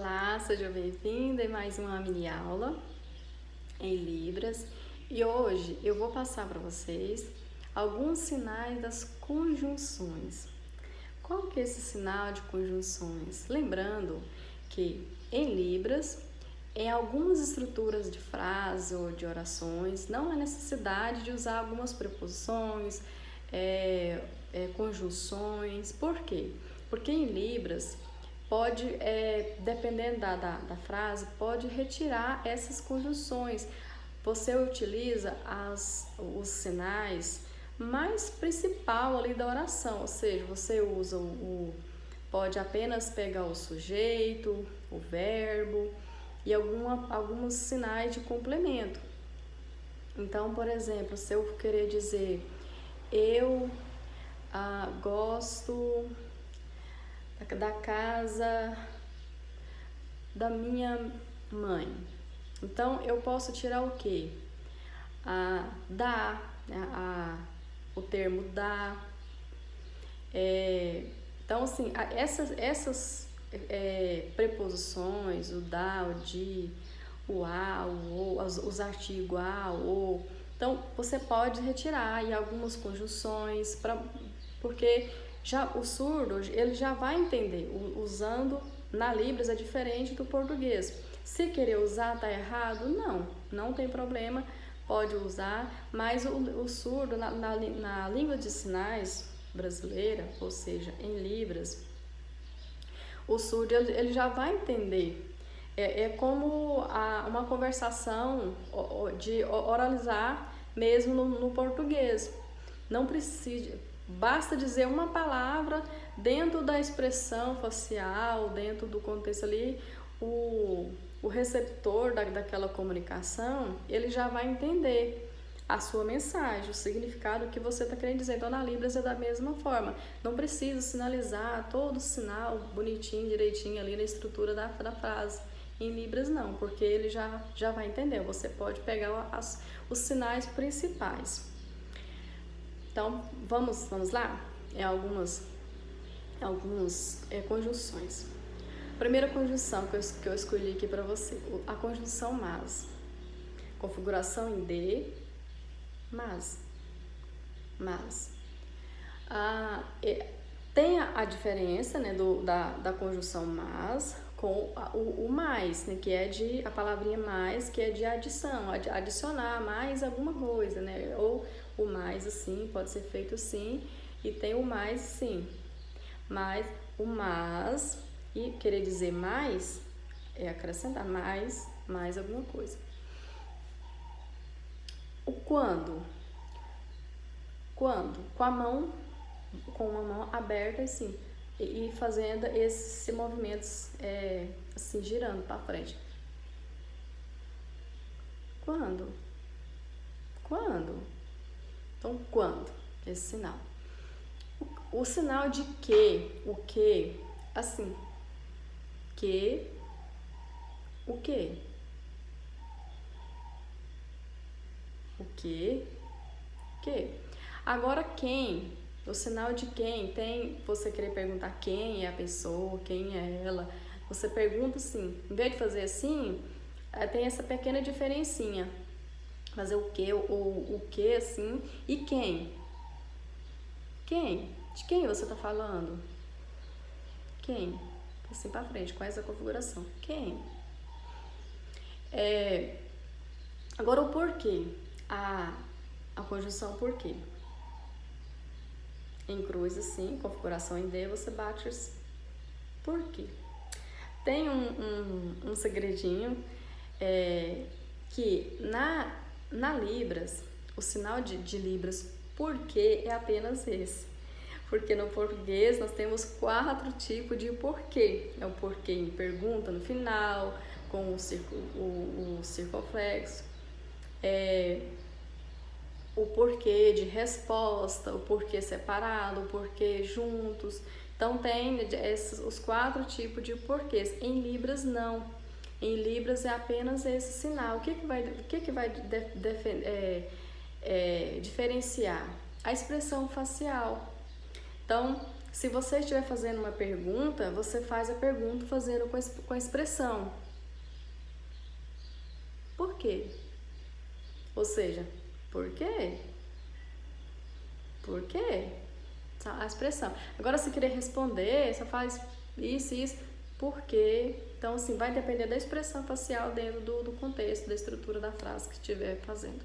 Olá, seja bem-vinda em mais uma mini aula em Libras e hoje eu vou passar para vocês alguns sinais das conjunções. Qual que é esse sinal de conjunções? Lembrando que em Libras, em algumas estruturas de frase ou de orações, não há necessidade de usar algumas preposições, conjunções. Por quê? Porque em Libras pode, dependendo da frase, pode retirar essas conjunções. Você utiliza os sinais mais principal ali da oração, ou seja, você usa pode apenas pegar o sujeito, o verbo e alguns sinais de complemento. Então, por exemplo, se eu querer dizer eu gosto da casa da minha mãe. Então, eu posso tirar o quê? Da, o termo da. Então, assim, essas preposições, o da, o de, o a, o os artigos a, o. Então, você pode retirar aí algumas conjunções, porque já o surdo, ele já vai entender, usando na Libras é diferente do português. Se querer usar, tá errado? Não tem problema, pode usar, mas o surdo, na língua de sinais brasileira, ou seja, em Libras, o surdo, ele já vai entender. É como uma conversação de oralizar mesmo no português. Não precisa, basta dizer uma palavra dentro da expressão facial, dentro do contexto ali, o receptor daquela comunicação, ele já vai entender a sua mensagem, o significado que você está querendo dizer. Então, na Libras é da mesma forma. Não precisa sinalizar todo o sinal bonitinho, direitinho ali na estrutura da frase. Em Libras não, porque ele já vai entender. Você pode pegar os sinais principais. Então, vamos lá? Algumas conjunções. Primeira conjunção que eu escolhi aqui para você, a conjunção mas. Configuração em D, mas. Tem a diferença, né, da conjunção mas com o mais, né, que é a palavrinha mais, que é de adição, adicionar mais alguma coisa, né, ou o mais assim, pode ser feito assim, e tem o mais sim, mas o mas, e querer dizer mais, é acrescentar mais alguma coisa. O quando, com uma mão aberta assim, e fazendo esses movimentos assim, girando para frente. Quando? Então, quando? Esse sinal. O sinal de que, o que, assim, que, o que? O que? Agora, quem? O sinal de quem? Tem você querer perguntar quem é a pessoa, quem é ela. Você pergunta assim, em vez de fazer assim, tem essa pequena diferencinha. Fazer o que, o que assim, e quem? Quem? De quem você está falando? Quem? Assim para frente, com essa configuração. Quem? Agora o porquê. A conjunção porquê. Em cruz assim, configuração em D, você bate porquê. Tem um segredinho que na Libras, o sinal de Libras porquê é apenas esse. Porque no português nós temos 4 tipos de porquê. É o porquê em pergunta no final, com o circunflexo. O porquê de resposta, o porquê separado, o porquê juntos. Então tem os 4 tipos de porquês. Em Libras não. Em Libras é apenas esse sinal. O que vai diferenciar? A expressão facial. Então, Se você estiver fazendo uma pergunta, você faz a pergunta fazendo com a expressão. Por quê? Ou seja, por quê? Por quê? A expressão. Agora, se querer responder, você faz isso, por quê? Então, assim, vai depender da expressão facial dentro do contexto, da estrutura da frase que estiver fazendo.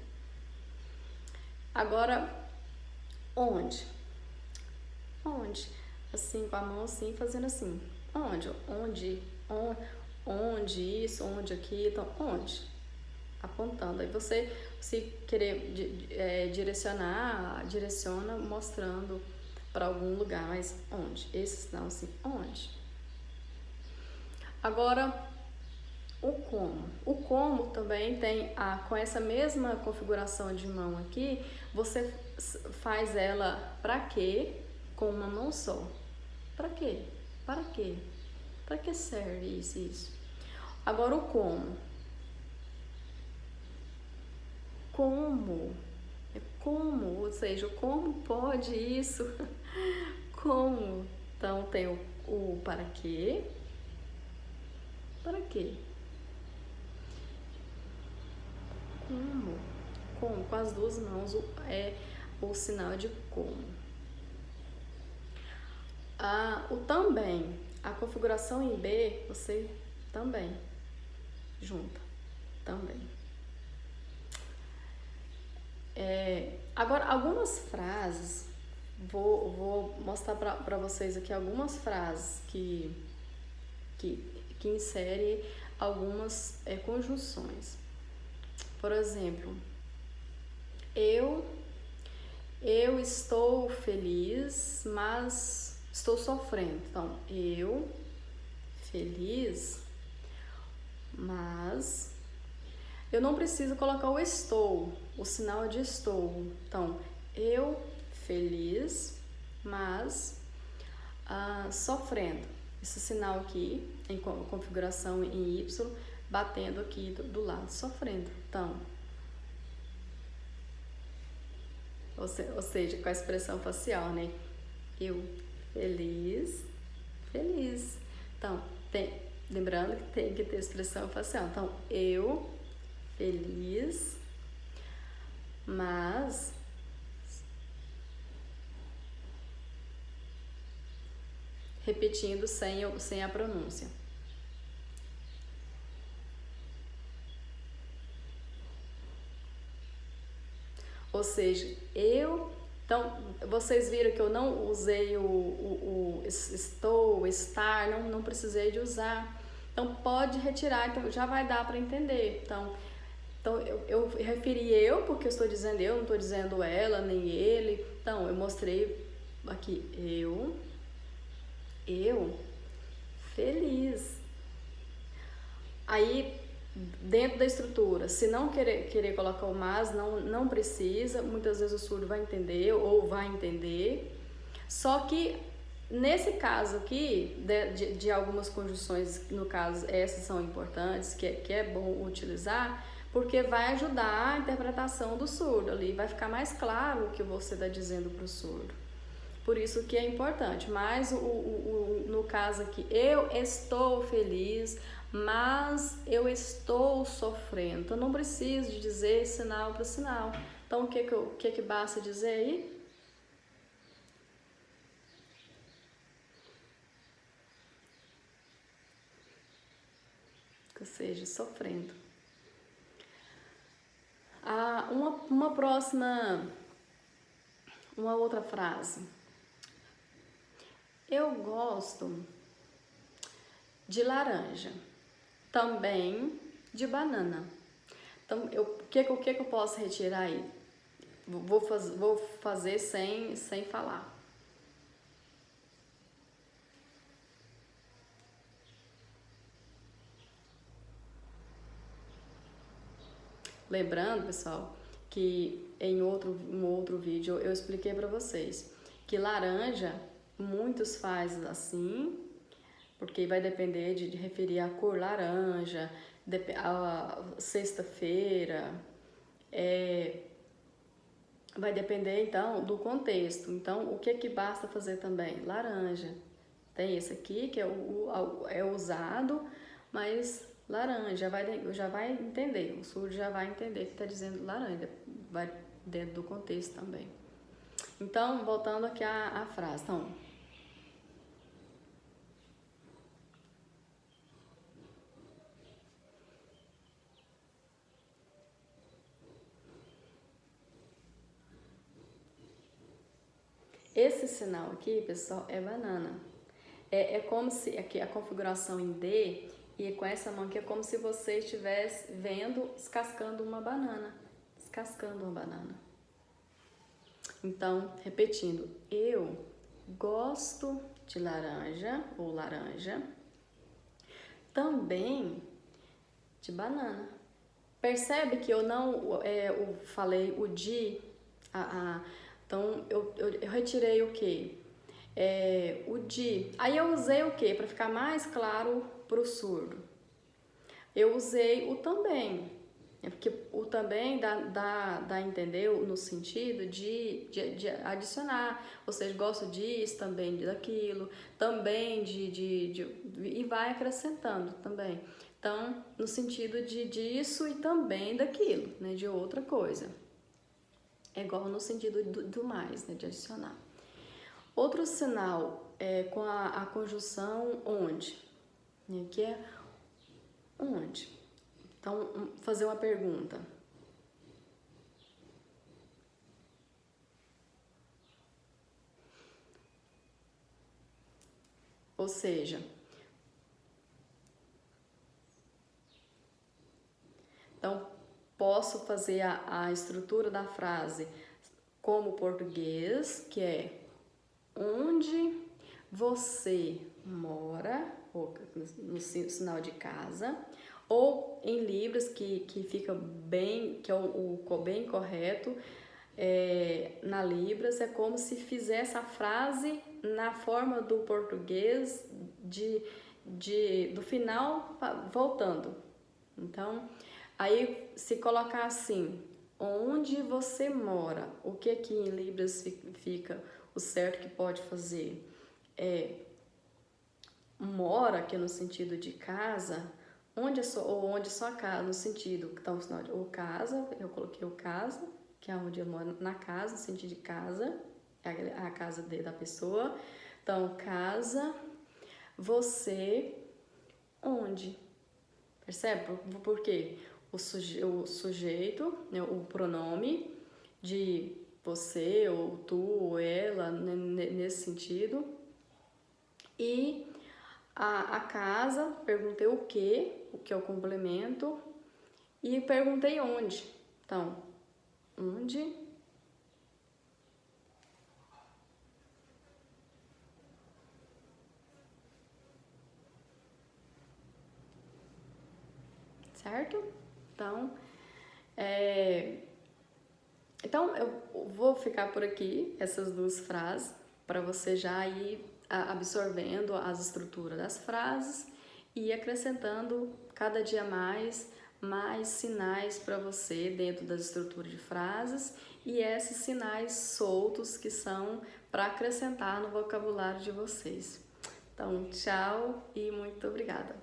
Agora, onde? Onde? Assim, com a mão assim, fazendo assim. Onde? Onde isso, onde aqui, então, onde? Apontando. Aí você, se querer direciona mostrando para algum lugar, mas onde? Esse sinal assim, onde? Agora, o como. O como também tem, com essa mesma configuração de mão aqui, você faz ela para quê? Com uma mão só. Para quê? Para quê? Para que serve isso? Agora, o como. Como? É como, ou seja, como pode isso? Como? Então, tem o para quê? Para quê? Como? Como? Com as duas mãos é o sinal de como. O também. A configuração em B, você também junta. Também. Agora, algumas frases, vou mostrar para vocês aqui algumas frases que inserem algumas conjunções. Por exemplo, eu estou feliz, mas estou sofrendo. Então, eu feliz, mas eu não preciso colocar o estou, o sinal de estou. Então, eu feliz, mas sofrendo. Esse sinal aqui, em configuração em Y, batendo aqui do lado, sofrendo. Então, ou seja, com a expressão facial, né? Eu feliz. Então, lembrando que tem que ter expressão facial. Então, eu feliz, mas repetindo sem a pronúncia. Ou seja, então, vocês viram que eu não usei o estou, estar, não precisei de usar. Então, pode retirar, então já vai dar para entender. Então eu referi eu, porque eu estou dizendo eu, não estou dizendo ela, nem ele. Então, eu mostrei aqui, eu feliz. Aí, dentro da estrutura, se não querer colocar o mas, não precisa. Muitas vezes o surdo vai entender ou vai entender. Só que, nesse caso aqui, de algumas conjunções, no caso, essas são importantes, que é bom utilizar, porque vai ajudar a interpretação do surdo ali, vai ficar mais claro o que você está dizendo para o surdo. Por isso que é importante. Mas no caso aqui, eu estou feliz, mas eu estou sofrendo. Então não preciso de dizer sinal para sinal. Então o que basta dizer aí? Ou seja, sofrendo. Uma outra frase. Eu gosto de laranja, também de banana. Então, o que eu posso retirar aí? Vou fazer sem falar. Lembrando, pessoal, que em um outro vídeo eu expliquei para vocês que laranja muitos fazem assim, porque vai depender de referir a cor laranja, a sexta-feira, vai depender então do contexto. Então, o que que basta fazer também? Laranja. Tem esse aqui que é usado, mas laranja já vai entender. O surdo já vai entender que está dizendo laranja. Vai dentro do contexto também. Então, voltando aqui à frase. Então, esse sinal aqui, pessoal, é banana. É como se aqui a configuração em D e com essa mão aqui é como se você estivesse vendo descascando uma banana. Descascando uma banana. Então, repetindo, eu gosto de laranja ou laranja, também de banana. Percebe que eu não eu falei o de, então eu retirei o que? O de. Aí eu usei o que? Para ficar mais claro para o surdo. Eu usei o também. Porque o também dá a entender no sentido de adicionar. Ou seja, gosto disso, também daquilo, também e vai acrescentando também. Então, no sentido de disso e também daquilo, né? De outra coisa. É igual no sentido do mais, né? De adicionar. Outro sinal é com a conjunção onde, né? Que é onde. Então, fazer uma pergunta. Ou seja, então posso fazer a estrutura da frase como português, que é onde você mora, ou no sinal de casa, ou em Libras, que fica bem, que é o bem correto, na Libras, é como se fizesse a frase na forma do português, do final voltando. Então, aí se colocar assim, onde você mora, o que aqui em Libras fica o certo que pode fazer? Mora, que é no sentido de casa, onde sua casa, no sentido, então, o casa, eu coloquei o casa, que é onde eu moro, na casa, no sentido de casa, é a casa da pessoa. Então, casa, você, onde? Percebe? Por quê? O sujeito, né, o pronome de você, ou tu, ou ela, nesse sentido. E a casa, perguntei o que é o complemento, e perguntei onde. Então, onde? Certo? Então eu vou ficar por aqui, essas duas frases, para você já ir absorvendo as estruturas das frases e acrescentando cada dia mais sinais para você dentro das estruturas de frases e esses sinais soltos que são para acrescentar no vocabulário de vocês. Então, tchau e muito obrigada.